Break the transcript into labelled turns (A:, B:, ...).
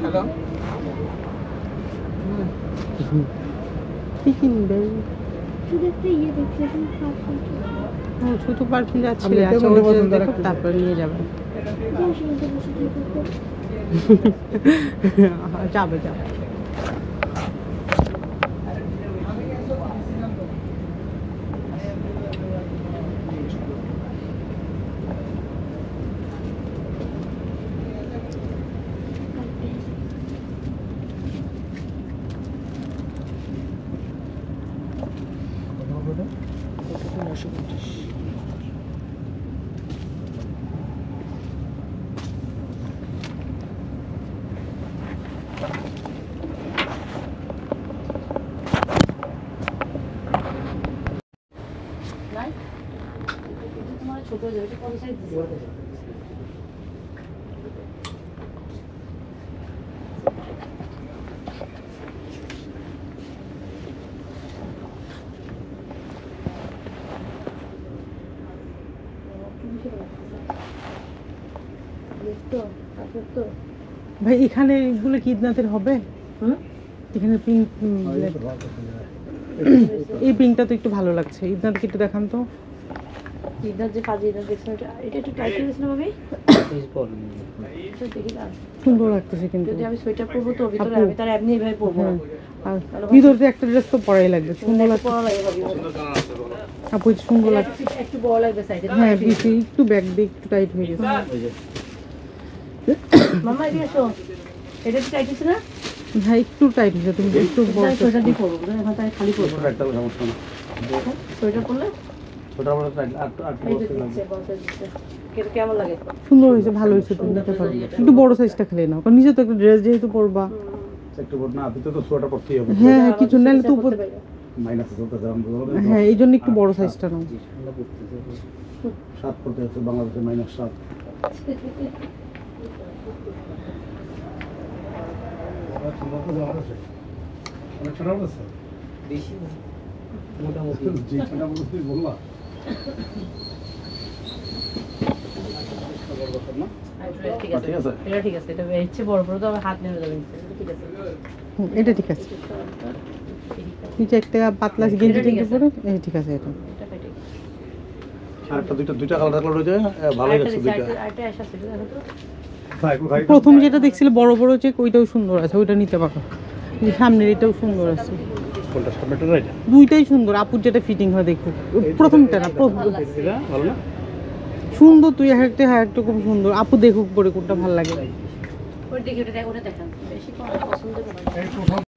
A: Hello
B: কি কিনবে?
A: হ্যাঁ
B: শুধু পারফিউম যাচ্ছে
A: আমি এটা
B: আচ্ছা
A: বলতে
B: ওই
A: পছন্দ
B: দেখো
A: রাখি।
B: তারপর নিয়ে যাবে। যাবে যাবে।
C: ছোট যেটা কোন সাইজ দিছে
B: ভাই এখানে এগুলো কি ঈদনাথের হবে? এখানে পিঙ্ক এই পিঙ্কটা তো একটু ভালো লাগছে। ঈদনাথকে একটু দেখান তো।
C: ঈদনাথ যে পাজি ঈদনাথ দেখছেন এটা একটু টাইট হয়ে গেছে না ভাবি? এটা দেখি না
B: সুন্দর লাগতেছে কিন্তু।
C: যদি আমি সোয়েটার পরবো তো ভিতরে
B: আপু।
C: আমি তার এমনি এইভাবে পরবো না।
B: আর ভিতরে একটা ড্রেস তো পরাই লাগবে, সুন্দর
C: একটা
B: লাগছে।
C: পরা লাগে ভাবি
B: আপু এটা সুন্দর লাগছে।
C: একটু বড় লাগবে সাইডে
B: হ্যাঁ বেশি একটু ব্যাক দিয়ে একটু টাইট হয়ে গেছে।
C: মামা এদিকে এসো এটা একটু টাইট হচ্ছে না
B: হ্যাঁ একটু টাইট হয়েছে, তুমি একটু বড়
C: সোয়েটার দিয়ে পরবো এখন তাই খালি পরবো
A: একটা সমস্যা না
C: সোয়েটার পরলে
A: ছোটা বড়
C: এই যে দিচ্ছে বড় সাইজ দিচ্ছে এটা কেমন লাগে
B: সুন্দর হয়েছে, ভালো হয়েছে। তুমি নিতে পারবে, একটু বড় সাইজটা খেলে নাও, কারণ নিজে তো একটা ড্রেস যেহেতু পরবা।
A: একটু বড় না ভিতরে তো সোটা পড়তেই হবে।
B: হ্যাঁ কিছু নাহলে তো উপর।
A: মাইনাস চলতেছে
B: হ্যাঁ এই জন্য একটু বড় সাইজটা নাও।
A: 7 পড়তে আছে বাংলাদেশে -7। অনেক ছোট বলছে
D: বেশি মোটামুটি
A: জি ছোট বলতে বললা
C: ঠিক আছে এটা ঠিক আছে এটা হচ্ছে বড় বড় তো আবার হাত নেড়ে যাবে ঠিক আছে
B: এটা ঠিক আছে। নিচে একটা পাতলা গেঞ্জি টেঞ্জি পরে এই ঠিক আছে এটা।
A: আরেকটা দুইটা কালার থাকলে রয়ে যায় ভালোই লাগছে দুইটা।
C: আরেকটা আসা ছিল দেখো তো
A: ভাই
B: প্রথম যেটা দেখছিলে বড় বড় চেক ওইটাও সুন্দর আছে, ওইটা নিতে পারো। এই সামনের এটাও সুন্দর আছে,
A: কোনটা সামনেটা এটা
B: দুইটাই সুন্দর। আপুর যেটা ফিটিং হয় দেখো, প্রথমটা না
A: এটা ভালো না
B: সুন্দর। তুই একটা হ্যাঁ একটা খুব সুন্দর। আপু দেখুক পরে কোনটা ভালো লাগে।
C: ওই দেখি ওটা দেখান বেশি পছন্দ করে